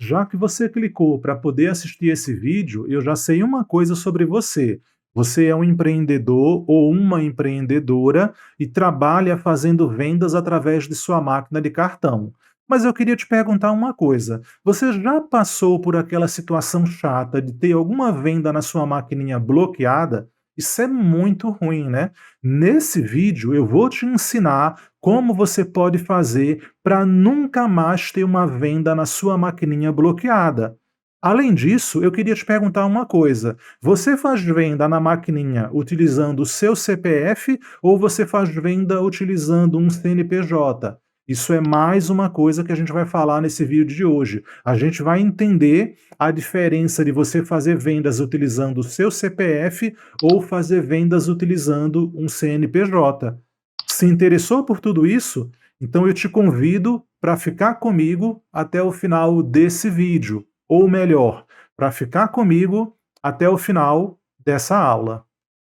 Já que você clicou para poder assistir esse vídeo, eu já sei uma coisa sobre você. Você é um empreendedor ou uma empreendedora e trabalha fazendo vendas através de sua máquina de cartão. Mas eu queria te perguntar uma coisa: você já passou por aquela situação chata de ter alguma venda na sua maquininha bloqueada? Isso é muito ruim, né? Nesse vídeo eu vou te ensinar como você pode fazer para nunca mais ter uma venda na sua maquininha bloqueada. Além disso, eu queria te perguntar uma coisa: você faz venda na maquininha utilizando o seu CPF ou você faz venda utilizando um CNPJ? Isso é mais uma coisa que a gente vai falar nesse vídeo de hoje. A gente vai entender a diferença de você fazer vendas utilizando o seu CPF ou fazer vendas utilizando um CNPJ. Se interessou por tudo isso? Então eu te convido para ficar comigo até o final desse vídeo, ou melhor, para ficar comigo até o final dessa aula.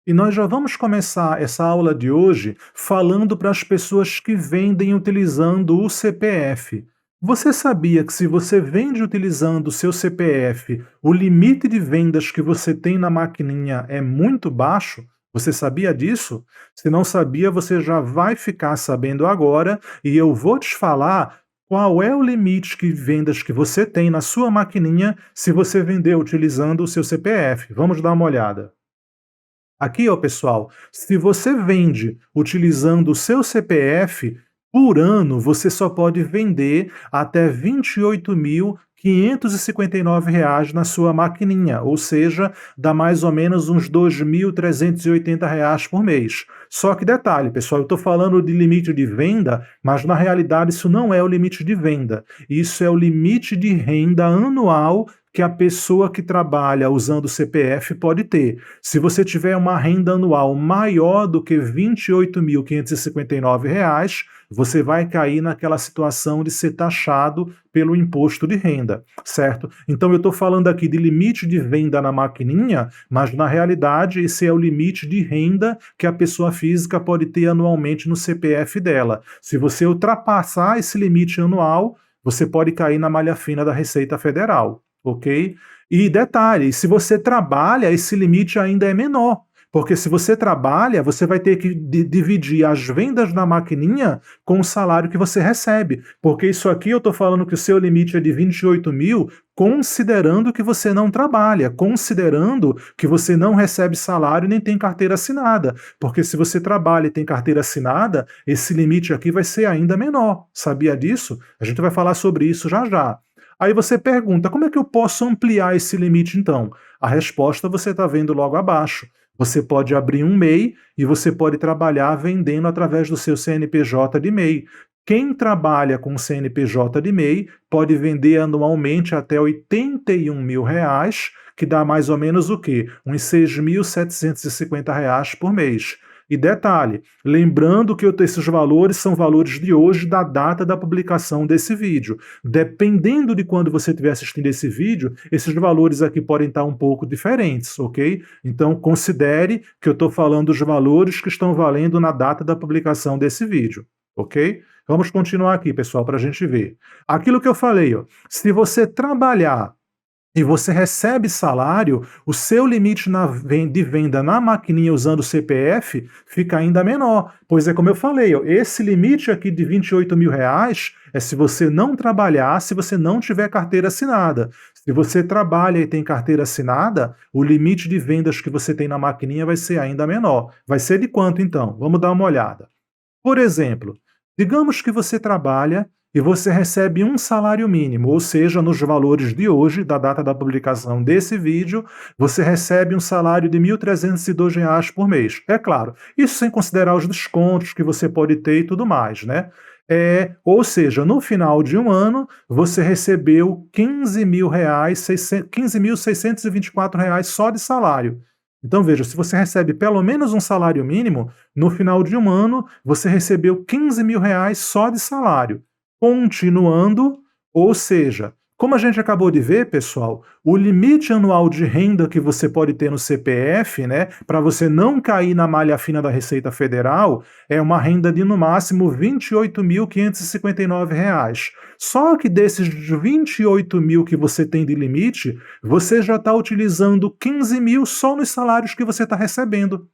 E nós já vamos começar essa aula de hoje falando para as pessoas que vendem utilizando o CPF. Você sabia que se você vende utilizando o seu CPF, o limite de vendas que você tem na maquininha é muito baixo? Você sabia disso? Se não sabia, você já vai ficar sabendo agora e eu vou te falar qual é o limite de vendas que você tem na sua maquininha se você vender utilizando o seu CPF. Vamos dar uma olhada. Aqui, ó, pessoal, se você vende utilizando o seu CPF, por ano você só pode vender até R$ 28.559 na sua maquininha, ou seja, dá mais ou menos uns R$ 2.380 por mês. Só que detalhe, pessoal, eu estou falando de limite de venda, mas na realidade isso não é o limite de venda. Isso é o limite de renda anual que a pessoa que trabalha usando o CPF pode ter. Se você tiver uma renda anual maior do que R$ 28.559, você vai cair naquela situação de ser taxado pelo imposto de renda, certo? Então eu estou falando aqui de limite de venda na maquininha, mas na realidade esse é o limite de renda que a pessoa física pode ter anualmente no CPF dela. Se você ultrapassar esse limite anual, você pode cair na malha fina da Receita Federal. Ok? E detalhe, se você trabalha, esse limite ainda é menor. Porque se você trabalha, você vai ter que dividir as vendas na maquininha com o salário que você recebe. Porque isso aqui eu estou falando que o seu limite é de 28 mil, considerando que você não trabalha, considerando que você não recebe salário nem tem carteira assinada. Porque se você trabalha e tem carteira assinada, esse limite aqui vai ser ainda menor. Sabia disso? A gente vai falar sobre isso já já. Aí você pergunta, como é que eu posso ampliar esse limite então? A resposta você está vendo logo abaixo. Você pode abrir um MEI e você pode trabalhar vendendo através do seu CNPJ de MEI. Quem trabalha com CNPJ de MEI pode vender anualmente até R$ 81 mil, que dá mais ou menos o quê? Uns R$ 6.750 por mês. E detalhe, lembrando que esses valores são valores de hoje, da data da publicação desse vídeo. Dependendo de quando você estiver assistindo esse vídeo, esses valores aqui podem estar um pouco diferentes, ok? Então considere que eu estou falando dos valores que estão valendo na data da publicação desse vídeo, ok? Vamos continuar aqui, pessoal, para a gente ver. Aquilo que eu falei, ó, se você trabalhar e você recebe salário, o seu limite de venda na maquininha usando o CPF fica ainda menor. Pois é como eu falei, ó, esse limite aqui de R$ 28 mil é se você não trabalhar, se você não tiver carteira assinada. Se você trabalha e tem carteira assinada, o limite de vendas que você tem na maquininha vai ser ainda menor. Vai ser de quanto então? Vamos dar uma olhada. Por exemplo, digamos que você trabalha e você recebe um salário mínimo, ou seja, nos valores de hoje, da data da publicação desse vídeo, você recebe um salário de R$ 1.302 por mês. É claro, isso sem considerar os descontos que você pode ter e tudo mais, né? Ou seja, no final de um ano, você recebeu R$ 15.624 só de salário. Então veja, se você recebe pelo menos um salário mínimo, no final de um ano você recebeu R$ 15 mil só de salário. Continuando, ou seja, Como a gente acabou de ver, pessoal, o limite anual de renda que você pode ter no CPF, né, para você não cair na malha fina da Receita Federal, é uma renda de no máximo R$ 28.559. Só que desses 28 mil que você tem de limite, você já está utilizando 15 mil só nos salários que você está recebendo.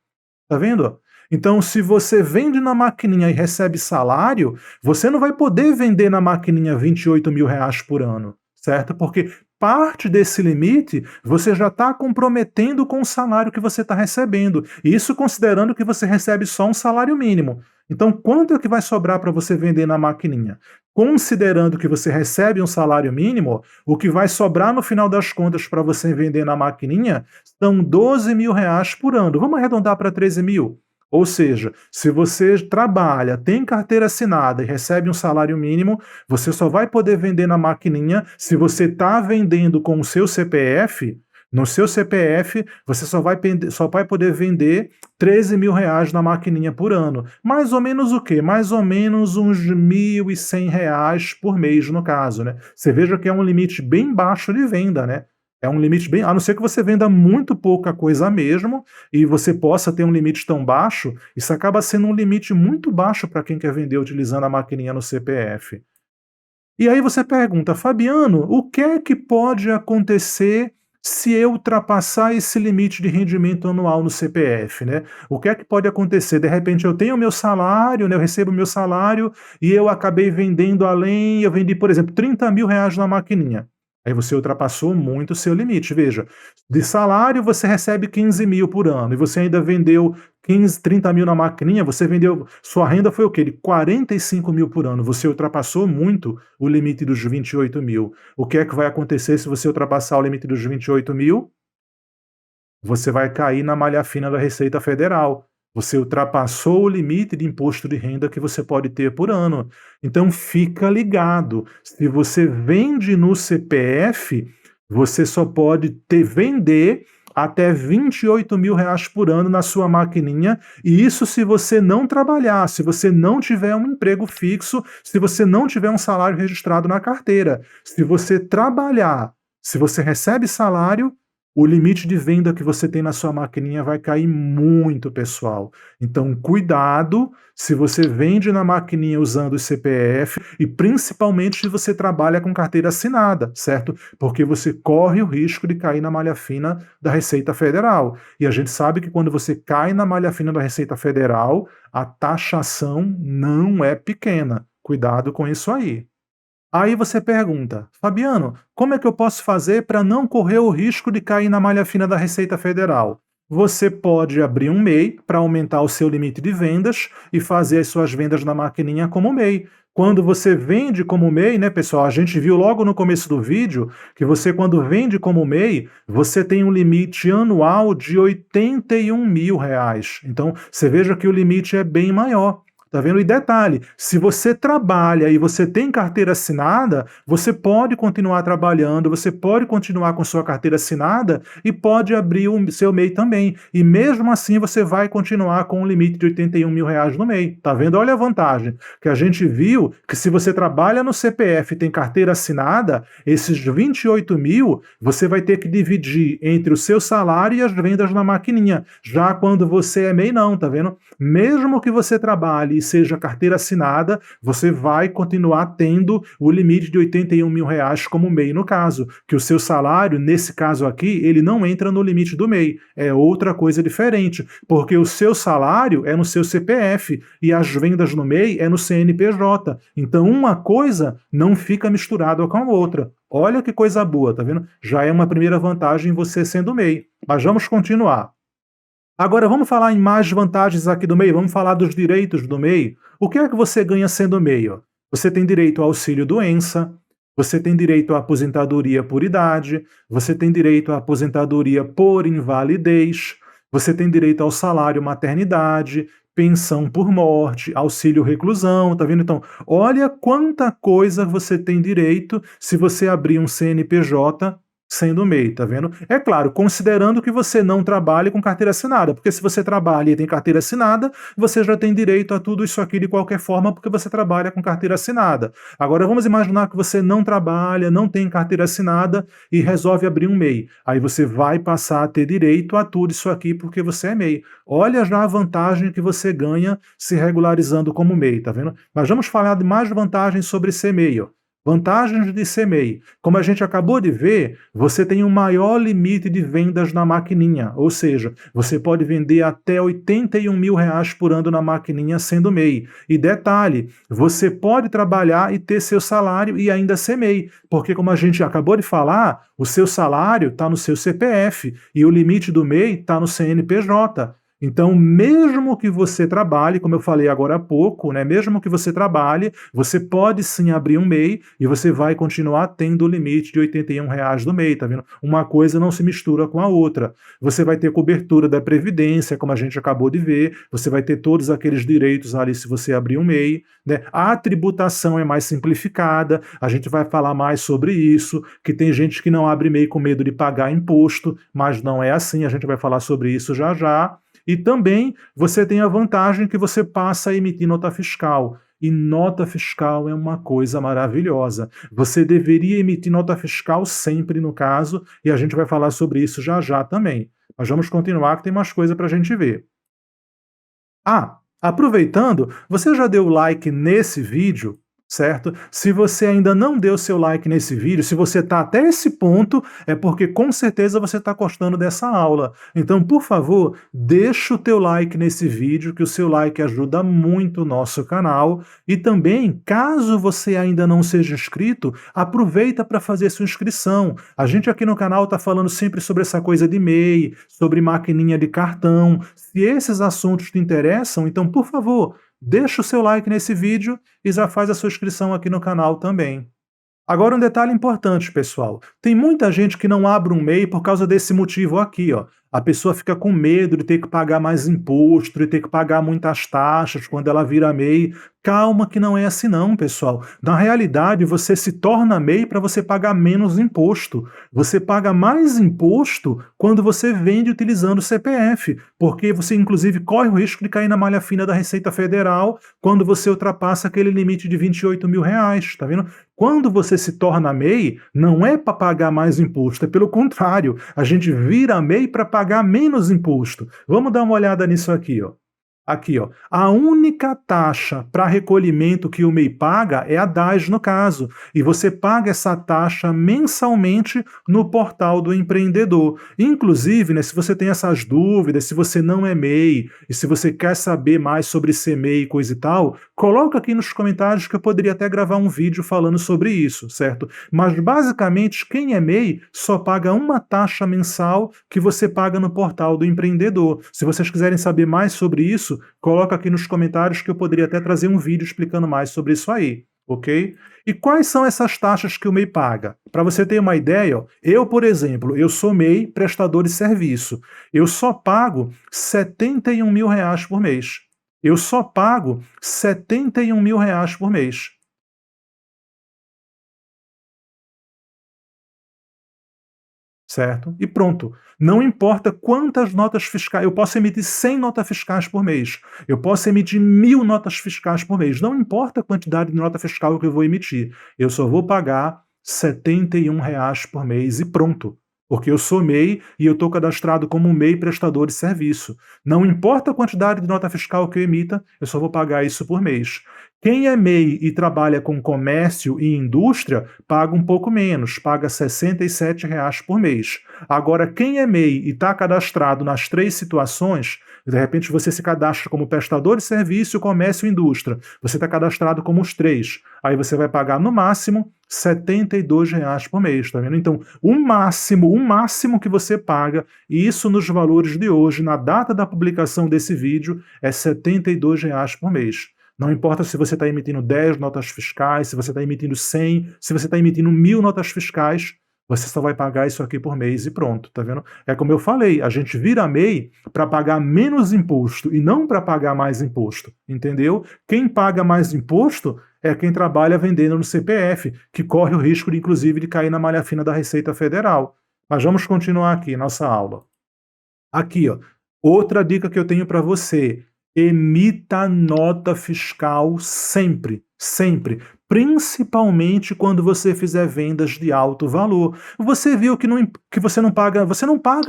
Tá vendo? Então, se você vende na maquininha e recebe salário, você não vai poder vender na maquininha R$ 28.000 por ano, certo? Porque parte desse limite você já está comprometendo com o salário que você está recebendo. Isso considerando que você recebe só um salário mínimo. Então, quanto é que vai sobrar para você vender na maquininha? Considerando que você recebe um salário mínimo, o que vai sobrar no final das contas para você vender na maquininha são R$ 12.000 por ano. Vamos arredondar para 13 mil. Ou seja, se você trabalha, tem carteira assinada e recebe um salário mínimo, você só vai poder vender na maquininha se você está vendendo com o seu CPF. No seu CPF, você só vai poder vender R$ 13.000 na maquininha por ano. Mais ou menos o quê? Mais ou menos uns R$ 1.100 por mês, no caso, né? Você veja que é um limite bem baixo de venda, né? É um limite bem. A não ser que você venda muito pouca coisa mesmo e você possa ter um limite tão baixo, isso acaba sendo um limite muito baixo para quem quer vender utilizando a maquininha no CPF. E aí você pergunta, Fabiano, o que é que pode acontecer se eu ultrapassar esse limite de rendimento anual no CPF, né? O que é que pode acontecer? De repente eu tenho o meu salário, né? Eu recebo o meu salário e eu acabei vendendo além, eu vendi, por exemplo, R$ 30.000 na maquininha. Aí você ultrapassou muito o seu limite. Veja, de salário você recebe 15 mil por ano e você ainda vendeu 15, 30 mil na maquininha, você vendeu. Sua renda foi o quê? De 45 mil por ano. Você ultrapassou muito o limite dos 28 mil. O que é que vai acontecer se você ultrapassar o limite dos 28 mil? Você vai cair na malha fina da Receita Federal. Você ultrapassou o limite de imposto de renda que você pode ter por ano. Então fica ligado. Se você vende no CPF, você só pode vender até R$ 28.000 por ano na sua maquininha, e isso se você não trabalhar, se você não tiver um emprego fixo, se você não tiver um salário registrado na carteira. Se você trabalhar, se você recebe salário, o limite de venda que você tem na sua maquininha vai cair muito, pessoal. Então, cuidado se você vende na maquininha usando o CPF e principalmente se você trabalha com carteira assinada, certo? Porque você corre o risco de cair na malha fina da Receita Federal. E a gente sabe que quando você cai na malha fina da Receita Federal, a taxação não é pequena. Cuidado com isso aí. Aí você pergunta, Fabiano, como é que eu posso fazer para não correr o risco de cair na malha fina da Receita Federal? Você pode abrir um MEI para aumentar o seu limite de vendas e fazer as suas vendas na maquininha como MEI. Quando você vende como MEI, né, pessoal? A gente viu logo no começo do vídeo que você, quando vende como MEI, você tem um limite anual de R$ 81.000. Então, você veja que o limite é bem maior. Tá vendo? E detalhe, se você trabalha e você tem carteira assinada, você pode continuar trabalhando, você pode continuar com sua carteira assinada e pode abrir o seu MEI também. E mesmo assim você vai continuar com o limite de R$ 81.000 no MEI. Tá vendo? Olha a vantagem. Que a gente viu que se você trabalha no CPF e tem carteira assinada, esses 28 mil você vai ter que dividir entre o seu salário e as vendas na maquininha. Já quando você é MEI, não, tá vendo? Mesmo que você trabalhe e seja carteira assinada, você vai continuar tendo o limite de R$ 81.000 como MEI no caso, que o seu salário, nesse caso aqui, ele não entra no limite do MEI, é outra coisa diferente, porque o seu salário é no seu CPF e as vendas no MEI é no CNPJ, então uma coisa não fica misturada com a outra. Olha que coisa boa, tá vendo? Já é uma primeira vantagem você sendo MEI. Mas vamos continuar. Agora vamos falar em mais vantagens aqui do MEI, vamos falar dos direitos do MEI. O que é que você ganha sendo MEI? Ó? Você tem direito ao auxílio-doença, você tem direito à aposentadoria por idade, você tem direito à aposentadoria por invalidez, você tem direito ao salário maternidade, pensão por morte, auxílio reclusão, tá vendo? Então, olha quanta coisa você tem direito se você abrir um CNPJ sendo MEI, tá vendo? É claro, considerando que você não trabalhe com carteira assinada, porque se você trabalha e tem carteira assinada, você já tem direito a tudo isso aqui de qualquer forma, porque você trabalha com carteira assinada. Agora vamos imaginar que você não trabalha, não tem carteira assinada e resolve abrir um MEI. Aí você vai passar a ter direito a tudo isso aqui porque você é MEI. Olha já a vantagem que você ganha se regularizando como MEI, tá vendo? Mas vamos falar de mais vantagens sobre ser MEI, ó. Vantagens de ser MEI. Como a gente acabou de ver, você tem um maior limite de vendas na maquininha, ou seja, você pode vender até R$ 81.000 por ano na maquininha sendo MEI. E detalhe, você pode trabalhar e ter seu salário e ainda ser MEI, porque como a gente acabou de falar, o seu salário está no seu CPF e o limite do MEI está no CNPJ. Então, mesmo que você trabalhe, como eu falei agora há pouco, né, mesmo que você trabalhe, você pode sim abrir um MEI e você vai continuar tendo o limite de R$ 81 do MEI, tá vendo? Uma coisa não se mistura com a outra. Você vai ter cobertura da Previdência, como a gente acabou de ver, você vai ter todos aqueles direitos ali se você abrir um MEI, né? A tributação é mais simplificada, a gente vai falar mais sobre isso, que tem gente que não abre MEI com medo de pagar imposto, mas não é assim, a gente vai falar sobre isso já já. E também você tem a vantagem que você passa a emitir nota fiscal. E nota fiscal é uma coisa maravilhosa. Você deveria emitir nota fiscal sempre, no caso, e a gente vai falar sobre isso já já também. Mas vamos continuar que tem mais coisa para a gente ver. Aproveitando, você já deu like nesse vídeo? Certo? Se você ainda não deu seu like nesse vídeo, se você está até esse ponto, é porque com certeza você está gostando dessa aula. Então, por favor, deixa o teu like nesse vídeo, que o seu like ajuda muito o nosso canal. E também, caso você ainda não seja inscrito, aproveita para fazer sua inscrição. A gente aqui no canal está falando sempre sobre essa coisa de MEI, sobre maquininha de cartão. Se esses assuntos te interessam, então, por favor, deixa o seu like nesse vídeo e já faz a sua inscrição aqui no canal também. Agora um detalhe importante, pessoal. Tem muita gente que não abre um MEI por causa desse motivo aqui, ó. A pessoa fica com medo de ter que pagar mais imposto, de ter que pagar muitas taxas quando ela vira MEI. Calma que não é assim não, pessoal. Na realidade, você se torna MEI para você pagar menos imposto. Você paga mais imposto quando você vende utilizando o CPF, porque você inclusive corre o risco de cair na malha fina da Receita Federal quando você ultrapassa aquele limite de R$ 28.000, tá vendo? Quando você se torna MEI, não é para pagar mais imposto, é pelo contrário, a gente vira MEI para pagar menos imposto. Vamos dar uma olhada nisso aqui, ó. Aqui, ó, a única taxa para recolhimento que o MEI paga é a DAS, no caso, e você paga essa taxa mensalmente no portal do empreendedor. Inclusive, né, se você tem essas dúvidas, se você não é MEI e se você quer saber mais sobre ser MEI e coisa e tal, coloca aqui nos comentários que eu poderia até gravar um vídeo falando sobre isso, certo? Mas basicamente, quem é MEI só paga uma taxa mensal que você paga no portal do empreendedor. Se vocês quiserem saber mais sobre isso, coloca aqui nos comentários que eu poderia até trazer um vídeo explicando mais sobre isso aí, ok? E quais são essas taxas que o MEI paga? Para você ter uma ideia, ó, eu, por exemplo, eu sou MEI, prestador de serviço. Eu só pago R$ 71.000 por mês. Eu só pago R$ 71.000 por mês. Certo? E pronto. Não importa quantas notas fiscais, eu posso emitir 100 notas fiscais por mês, eu posso emitir 1.000 notas fiscais por mês, não importa a quantidade de nota fiscal que eu vou emitir, eu só vou pagar R$ 71 por mês e pronto. Porque eu sou MEI e eu estou cadastrado como MEI prestador de serviço. Não importa a quantidade de nota fiscal que eu emita, eu só vou pagar isso por mês. Quem é MEI e trabalha com comércio e indústria, paga um pouco menos, paga R$ 67 por mês. Agora, quem é MEI e está cadastrado nas três situações, de repente você se cadastra como prestador de serviço, comércio e indústria, você está cadastrado como os três, aí você vai pagar no máximo R$ 72 por mês, tá vendo? Então, o máximo que você paga, e isso nos valores de hoje, na data da publicação desse vídeo, é R$ 72 por mês. Não importa se você está emitindo 10 notas fiscais, se você está emitindo 100, se você está emitindo 1.000 notas fiscais, você só vai pagar isso aqui por mês e pronto, tá vendo? É como eu falei, a gente vira MEI para pagar menos imposto e não para pagar mais imposto, entendeu? Quem paga mais imposto é quem trabalha vendendo no CPF, que corre o risco, inclusive, de cair na malha fina da Receita Federal. Mas vamos continuar aqui nossa aula. Aqui, ó, outra dica que eu tenho para você: emita nota fiscal sempre, sempre, principalmente quando você fizer vendas de alto valor. Você viu que você não paga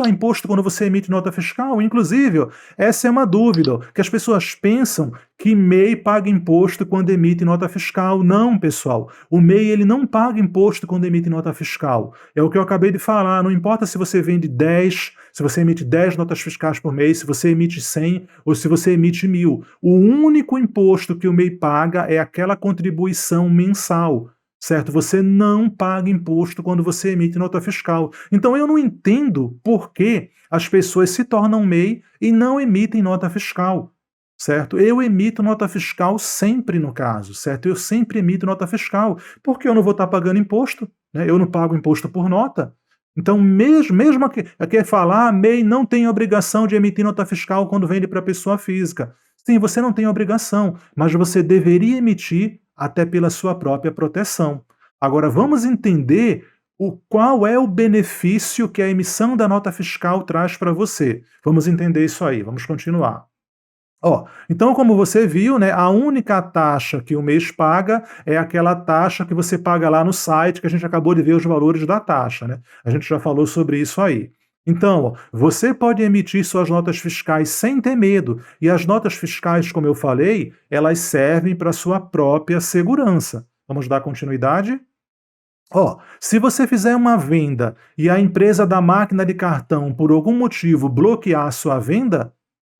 imposto quando você emite nota fiscal? Inclusive, ó, essa é uma dúvida, ó, que as pessoas pensam que MEI paga imposto quando emite nota fiscal. Não, pessoal. O MEI ele não paga imposto quando emite nota fiscal. É o que eu acabei de falar. Não importa se você vende 10, se você emite 10 notas fiscais por mês, se você emite 100 ou se você emite 1.000. O único imposto que o MEI paga é aquela contribuição mensal, certo? Você não paga imposto quando você emite nota fiscal. Então eu não entendo por que as pessoas se tornam MEI e não emitem nota fiscal, certo? Eu emito nota fiscal sempre no caso, certo? Eu sempre emito nota fiscal, porque eu não vou estar pagando imposto, né? Eu não pago imposto por nota. Então, mesmo aqui falar, MEI não tem obrigação de emitir nota fiscal quando vende para pessoa física. Sim, você não tem obrigação, mas você deveria emitir até pela sua própria proteção. Agora, vamos entender qual é o benefício que a emissão da nota fiscal traz para você. Vamos entender isso aí, vamos continuar. Ó, então, como você viu, né, a única taxa que o mês paga é aquela taxa que você paga lá no site, que a gente acabou de ver os valores da taxa, né? A gente já falou sobre isso aí. Então, ó, você pode emitir suas notas fiscais sem ter medo. E as notas fiscais, como eu falei, elas servem para sua própria segurança. Vamos dar continuidade? Ó, se você fizer uma venda e a empresa da máquina de cartão, por algum motivo, bloquear a sua venda,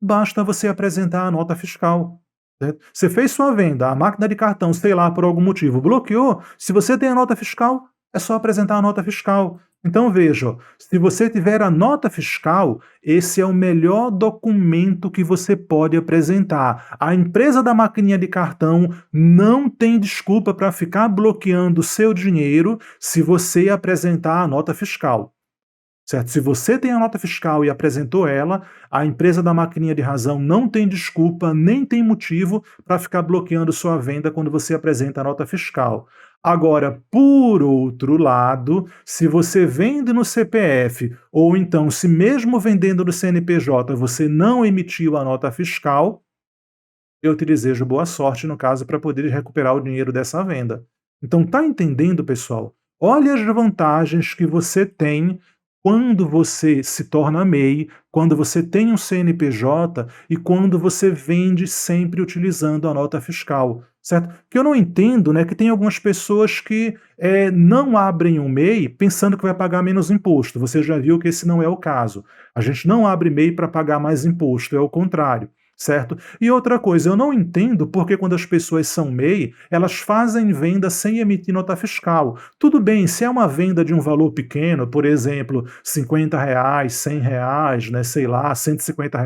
basta você apresentar a nota fiscal. Certo? Você fez sua venda, a máquina de cartão, sei lá, por algum motivo, bloqueou. Se você tem a nota fiscal, é só apresentar a nota fiscal. Então veja, ó, se você tiver a nota fiscal, esse é o melhor documento que você pode apresentar. A empresa da maquininha de cartão não tem desculpa para ficar bloqueando o seu dinheiro se você apresentar a nota fiscal. Certo? Se você tem a nota fiscal e apresentou ela, a empresa da maquininha de razão não tem desculpa, nem tem motivo para ficar bloqueando sua venda quando você apresenta a nota fiscal. Agora, por outro lado, se você vende no CPF, ou então se mesmo vendendo no CNPJ você não emitiu a nota fiscal, eu te desejo boa sorte, no caso, para poder recuperar o dinheiro dessa venda. Então, tá entendendo, pessoal? Olha as vantagens que você tem quando você se torna MEI, quando você tem um CNPJ e quando você vende sempre utilizando a nota fiscal, certo? Que eu não entendo, né, que tem algumas pessoas que não abrem um MEI pensando que vai pagar menos imposto. Você já viu que esse não é o caso. A gente não abre MEI para pagar mais imposto, é o contrário. Certo? E outra coisa, eu não entendo porque quando as pessoas são MEI, elas fazem venda sem emitir nota fiscal. Tudo bem, se é uma venda de um valor pequeno, por exemplo, R$ 50, R$ 100, né, sei lá, R$ 150,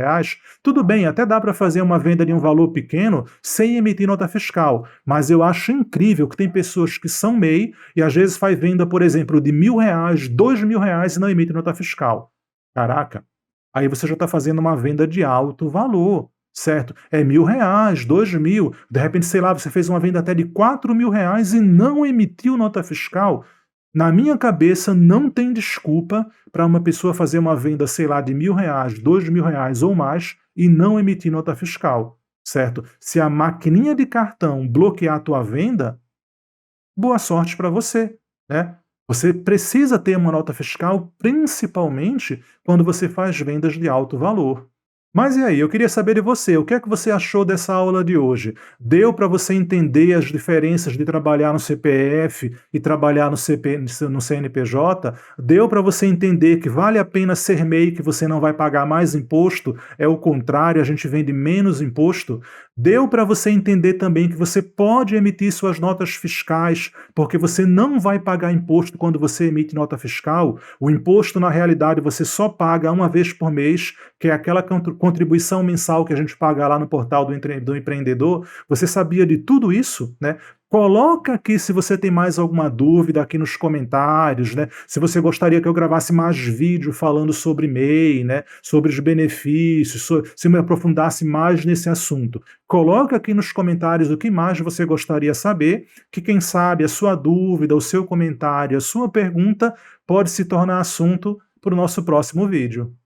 tudo bem, até dá para fazer uma venda de um valor pequeno sem emitir nota fiscal. Mas eu acho incrível que tem pessoas que são MEI e às vezes faz venda, por exemplo, de R$ 1.000, R$ 2.000 e não emite nota fiscal. Caraca, aí você já está fazendo uma venda de alto valor. Certo? É R$ 1.000, 2.000, de repente, sei lá, você fez uma venda até de R$ 4.000 e não emitiu nota fiscal. Na minha cabeça, não tem desculpa para uma pessoa fazer uma venda, sei lá, de R$ 1.000, R$ 2.000 ou mais e não emitir nota fiscal. Certo? Se a maquininha de cartão bloquear a tua venda, boa sorte para você, né? Você precisa ter uma nota fiscal, principalmente quando você faz vendas de alto valor. Mas e aí, eu queria saber de você, o que é que você achou dessa aula de hoje? Deu para você entender as diferenças de trabalhar no CPF e trabalhar no CNPJ? Deu para você entender que vale a pena ser MEI, que você não vai pagar mais imposto? É o contrário, a gente vende menos imposto? Deu para você entender também que você pode emitir suas notas fiscais, porque você não vai pagar imposto quando você emite nota fiscal? O imposto, na realidade, você só paga uma vez por mês, que é aquela contribuição mensal que a gente paga lá no portal do empreendedor. Você sabia de tudo isso, né? Coloca aqui se você tem mais alguma dúvida aqui nos comentários, né? Se você gostaria que eu gravasse mais vídeo falando sobre MEI, né? Sobre os benefícios, se eu me aprofundasse mais nesse assunto. Coloca aqui nos comentários o que mais você gostaria de saber, que quem sabe a sua dúvida, o seu comentário, a sua pergunta pode se tornar assunto para o nosso próximo vídeo.